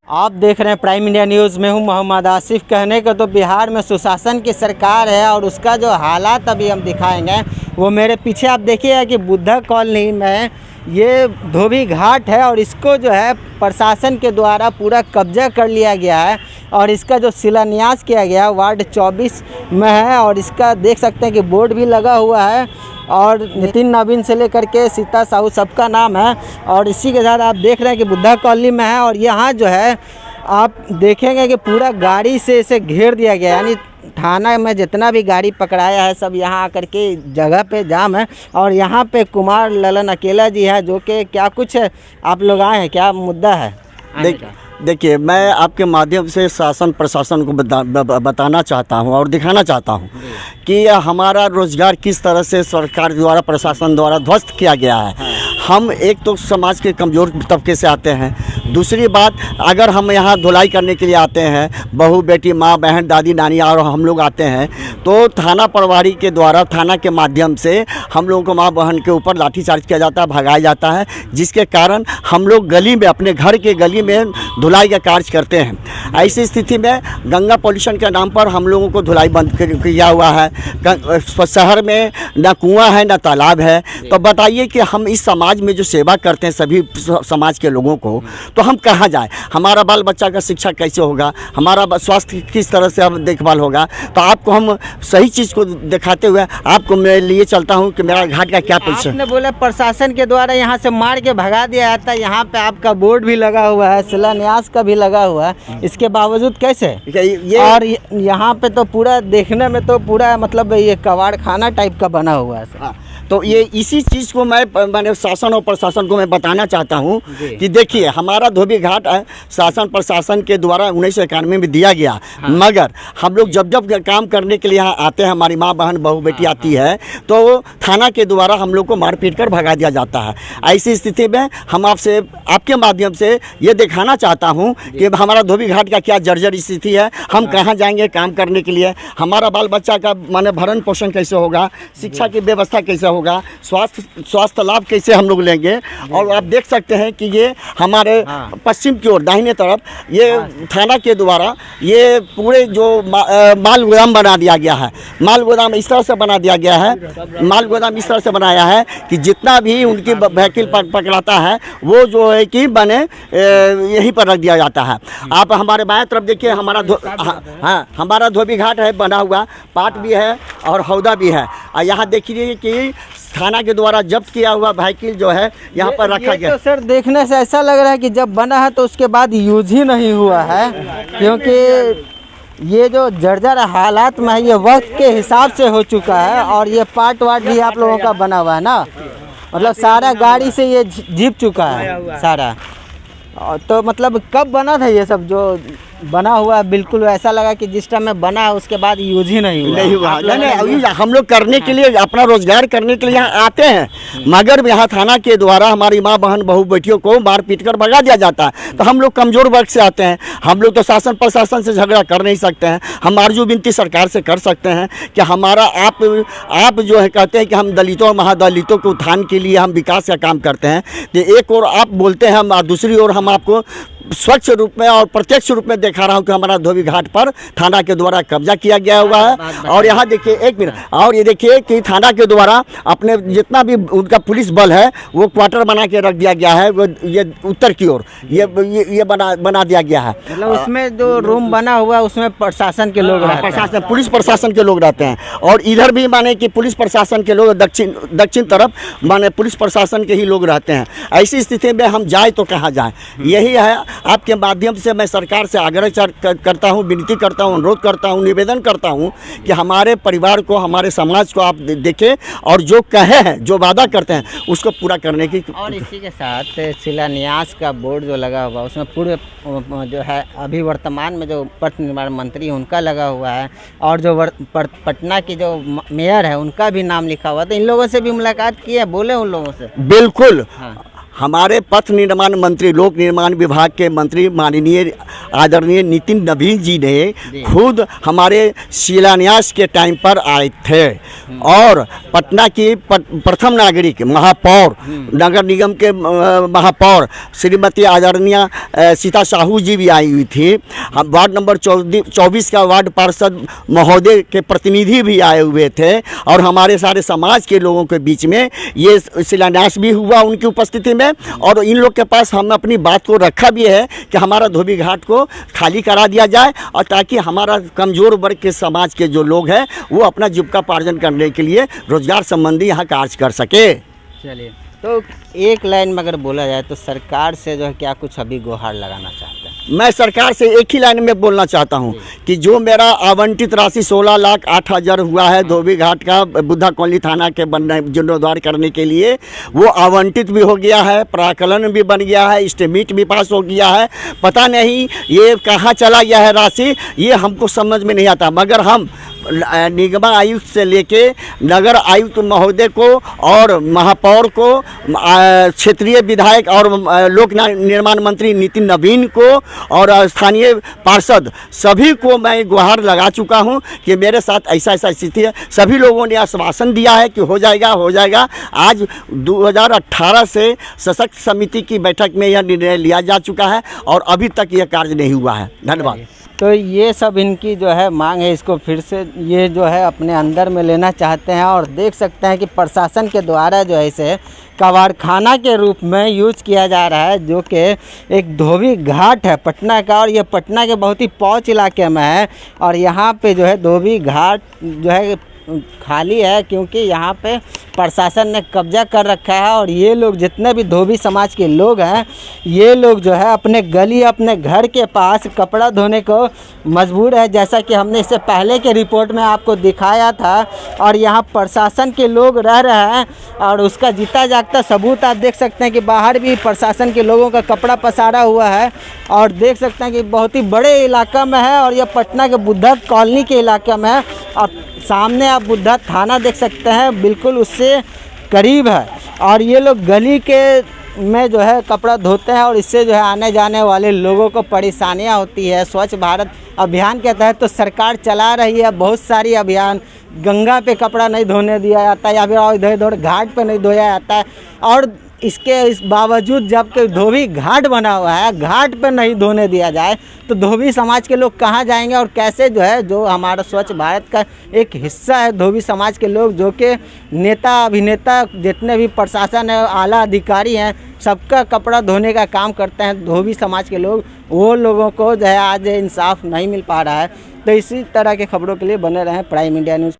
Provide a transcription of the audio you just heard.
आप देख रहे हैं प्राइम इंडिया न्यूज़ में हूं मोहम्मद आसिफ। कहने को तो बिहार में सुशासन की सरकार है और उसका जो हालात अभी हम दिखाएंगे वो मेरे पीछे आप देखिएगा कि बुद्धा कॉलोनी में ये धोबी घाट है और इसको जो है प्रशासन के द्वारा पूरा कब्जा कर लिया गया है और इसका जो शिलान्यास किया गया है वार्ड 24 में है और इसका देख सकते हैं कि बोर्ड भी लगा हुआ है और नितिन नवीन से लेकर के सीता साहू सबका नाम है। और इसी के साथ आप देख रहे हैं कि बुद्धा कॉलोनी में है और यहाँ जो है आप देखेंगे कि पूरा गाड़ी से इसे घेर दिया गया है, यानी थाना में जितना भी गाड़ी पकड़ाया है सब यहाँ आकर के जगह पे जाम है। और यहाँ पे कुमार ललन अकेला जी है जो कि क्या कुछ आप लोग आए हैं, क्या मुद्दा है? देखिए, मैं आपके माध्यम से शासन प्रशासन को बताना चाहता हूं और दिखाना चाहता हूं कि हमारा रोज़गार किस तरह से सरकार द्वारा प्रशासन द्वारा ध्वस्त किया गया है। हम एक तो समाज के कमज़ोर तबके से आते हैं, दूसरी बात अगर हम यहाँ धुलाई करने के लिए आते हैं, बहू बेटी माँ बहन दादी नानी और हम लोग आते हैं तो थाना प्रभारी के द्वारा थाना के माध्यम से हम लोगों को माँ बहन के ऊपर लाठीचार्ज किया जाता है, भगाया जाता है, जिसके कारण हम लोग गली में अपने घर के गली में धुलाई का कार्य करते हैं। ऐसी स्थिति में गंगा पॉल्यूशन के नाम पर हम लोगों को धुलाई बंद किया हुआ है। शहर में न कुआं है न तालाब है, तो बताइए कि हम इस समाज में जो सेवा करते हैं सभी समाज के लोगों को, तो हम कहाँ जाएं? हमारा बाल बच्चा का शिक्षा कैसे होगा, हमारा स्वास्थ्य किस तरह से अब देखभाल होगा? तो आपको हम सही चीज़ को दिखाते हुए आपको मैं लिए चलता हूँ कि मेरा घाट का क्या पोजीशन। आपने बोला प्रशासन के द्वारा यहाँ से मार के भगा दिया जाता है, यहाँ पे आपका बोर्ड भी लगा हुआ है, शिलान्यास का भी लगा हुआ है, इसके बावजूद कैसे ये और यहाँ पे तो पूरा देखने में तो पूरा मतलब ये कबाड़ खाना टाइप का बना हुआ है। तो ये इसी चीज़ को मैंने शासन और प्रशासन को मैं बताना चाहता हूँ कि देखिए, हमारा धोबी घाट है शासन प्रशासन के द्वारा 1991 में दिया गया। मगर हम लोग जब जब काम करने के लिए यहाँ आते हैं, हमारी माँ बहन बहू बेटी आती है तो थाना के द्वारा हम लोग को मारपीट कर भगा दिया जाता है। ऐसी स्थिति में हम आपसे आपके माध्यम से ये दिखाना चाहता हूँ कि हमारा धोबी घाट का क्या जर्जर स्थिति है, हम कहाँ जाएंगे काम करने के लिए, हमारा बाल बच्चा का माने भरण पोषण कैसे होगा, शिक्षा की व्यवस्था कैसे होगा, स्वास्थ्य लाभ कैसे हम लोग लेंगे। और आप देख सकते हैं कि ये हमारे पश्चिम की ओर दाहिने तरफ ये थाना के द्वारा ये पूरे जो माल गोदाम बना दिया गया है। माल गोदाम इस तरह से बना दिया गया है, माल गोदाम इस तरह से बनाया है कि जितना भी उनकी व्हीकल पकड़ाता है वो जो है कि बने यहीं पर रख दिया जाता है। आप हमारे बाएं तरफ देखिए, हमारा धोबी घाट है बना हुआ, पाट भी है और हौदा भी है। और यहाँ देखिए कि थाना के द्वारा जब्त किया हुआ व्हीकल जो है यहाँ पर रखा गया। तो सर देखने से ऐसा लग रहा है कि जब बना है तो उसके बाद यूज ही नहीं हुआ है, क्योंकि ये जो जर्जर हालात में है ये वक्त के हिसाब से हो चुका है। और ये पार्ट वार्ट भी आप लोगों का बना हुआ है ना, मतलब सारा गाड़ी से ये जीप चुका है सारा। तो मतलब कब बना था ये सब जो बना हुआ? बिल्कुल ऐसा लगा कि जिस टाइम में बना उसके बाद यूज ही नहीं हुआ। नहीं, हम लोग करने के लिए अपना रोजगार करने के लिए यहाँ आते हैं, मगर यहाँ थाना के द्वारा हमारी माँ बहन बहू बेटियों को मार पीट कर भगा दिया जाता है। तो हम लोग कमजोर वर्ग से आते हैं, हम लोग तो शासन प्रशासन से झगड़ा कर नहीं सकते हैं। हम आरजू विनती सरकार से कर सकते हैं कि हमारा आप जो है कहते हैं कि हम दलितों और महादलितों के उत्थान के लिए हम विकास का काम करते हैं, तो एक और आप बोलते हैं, हम दूसरी ओर हम आपको स्वच्छ रूप में और प्रत्यक्ष रूप में दिखा रहा हूँ कि हमारा धोबी घाट पर थाना के द्वारा कब्जा किया गया हुआ है। और यहाँ देखिए, एक मिनट, और ये देखिए कि थाना के द्वारा अपने जितना भी उनका पुलिस बल है वो क्वार्टर बना के रख दिया गया है। वो ये उत्तर की ओर ये बना दिया गया है। मतलब उसमें जो रूम बना हुआ है उसमें प्रशासन के लोग रहते हैं, पुलिस प्रशासन के लोग रहते हैं। और इधर भी माने कि पुलिस प्रशासन के लोग दक्षिण तरफ माने पुलिस प्रशासन के ही लोग रहते हैं। ऐसी स्थिति में हम जाए तो कहाँ जाए? यही है, आपके माध्यम से मैं सरकार से आग्रह करता हूं, विनती करता हूं, अनुरोध करता हूं, निवेदन करता हूं कि हमारे परिवार को, हमारे समाज को आप देखें और जो कहे हैं, जो वादा करते हैं उसको पूरा करने की। और इसी के साथ शिलान्यास का बोर्ड जो लगा हुआ उसमें पूरे जो है अभी वर्तमान में जो पथ निर्माण मंत्री उनका लगा हुआ है और जो पटना की जो मेयर है उनका भी नाम लिखा हुआ था। इन लोगों से भी मुलाकात की है, बोले उन लोगों से? बिल्कुल। हमारे पथ निर्माण मंत्री, लोक निर्माण विभाग के मंत्री माननीय आदरणीय नितिन नवीन जी ने खुद हमारे शिलान्यास के टाइम पर आए थे और पटना की प्रथम नागरिक महापौर, नगर निगम के महापौर श्रीमती आदरणीय सीता साहू जी भी आई हुई थी। हम वार्ड नंबर 24 का वार्ड पार्षद महोदय के प्रतिनिधि भी आए हुए थे और हमारे सारे समाज के लोगों के बीच में ये शिलान्यास भी हुआ उनकी उपस्थिति में। और इन लोग के पास हम अपनी बात को रखा भी है कि हमारा धोबी घाट को खाली करा दिया जाए और ताकि हमारा कमज़ोर वर्ग के समाज के जो लोग हैं वो अपना जीविकापार्जन करने के लिए रोजगार संबंधी यहाँ कार्य कर सके। चलिए, तो एक लाइन में अगर बोला जाए तो सरकार से जो है क्या कुछ अभी गुहार लगाना चाहते हैं? मैं सरकार से एक ही लाइन में बोलना चाहता हूं कि जो मेरा आवंटित राशि 16,08,000 हुआ है धोबी घाट का बुद्धा कॉलोनी थाना के बनने जीर्णोद्धार करने के लिए, वो आवंटित भी हो गया है, प्राकलन भी बन गया है, एस्टीमेट भी पास हो गया है। पता नहीं ये कहाँ चला गया है राशि, ये हमको समझ में नहीं आता। मगर हम निगम आयुक्त से लेके नगर आयुक्त महोदय को और महापौर को, क्षेत्रीय विधायक और लोक निर्माण मंत्री नितिन नवीन को और स्थानीय पार्षद सभी को मैं गुहार लगा चुका हूं कि मेरे साथ ऐसा स्थिति है। सभी लोगों ने आश्वासन दिया है कि हो जाएगा हो जाएगा। आज 2018 से सशक्त समिति की बैठक में यह निर्णय लिया जा चुका है और अभी तक यह कार्य नहीं हुआ है। धन्यवाद। तो ये सब इनकी जो है मांग है, इसको फिर से ये जो है अपने अंदर में लेना चाहते हैं और देख सकते हैं कि प्रशासन के द्वारा जो है इसे कबाड़खाना के रूप में यूज किया जा रहा है, जो कि एक धोबी घाट है पटना का और ये पटना के बहुत ही पौच इलाके में है। और यहाँ पे जो है धोबी घाट जो है खाली है क्योंकि यहाँ पे प्रशासन ने कब्जा कर रखा है और ये लोग जितने भी धोबी समाज के लोग हैं, ये लोग जो है अपने गली, अपने घर के पास कपड़ा धोने को मजबूर है, जैसा कि हमने इससे पहले के रिपोर्ट में आपको दिखाया था। और यहाँ प्रशासन के लोग रह रहे हैं और उसका जीता जागता सबूत आप देख सकते हैं कि बाहर भी प्रशासन के लोगों का कपड़ा पसारा हुआ है और देख सकते हैं कि बहुत ही बड़े इलाका में है और यह पटना के बुद्धा कॉलोनी के इलाके में है। और सामने आप बुद्धा थाना देख सकते हैं, बिल्कुल उससे करीब है। और ये लोग गली के में जो है कपड़ा धोते हैं और इससे जो है आने जाने वाले लोगों को परेशानियां होती है। स्वच्छ भारत अभियान के तहत तो सरकार चला रही है बहुत सारी अभियान। गंगा पे कपड़ा नहीं धोने दिया जाता या फिर इधर उधर घाट पे नहीं धोया जाता है। और इस बावजूद जबकि धोबी घाट बना हुआ है, घाट पर नहीं धोने दिया जाए तो धोबी समाज के लोग कहाँ जाएंगे और कैसे जो है, जो हमारा स्वच्छ भारत का एक हिस्सा है धोबी समाज के लोग, जो कि नेता अभिनेता जितने भी प्रशासन है, आला अधिकारी हैं, सबका कपड़ा धोने का काम करते हैं धोबी समाज के लोग, वो लोगों को जो है आज इंसाफ नहीं मिल पा रहा है। तो इसी तरह के खबरों के लिए बने रहें प्राइम इंडिया न्यूज़।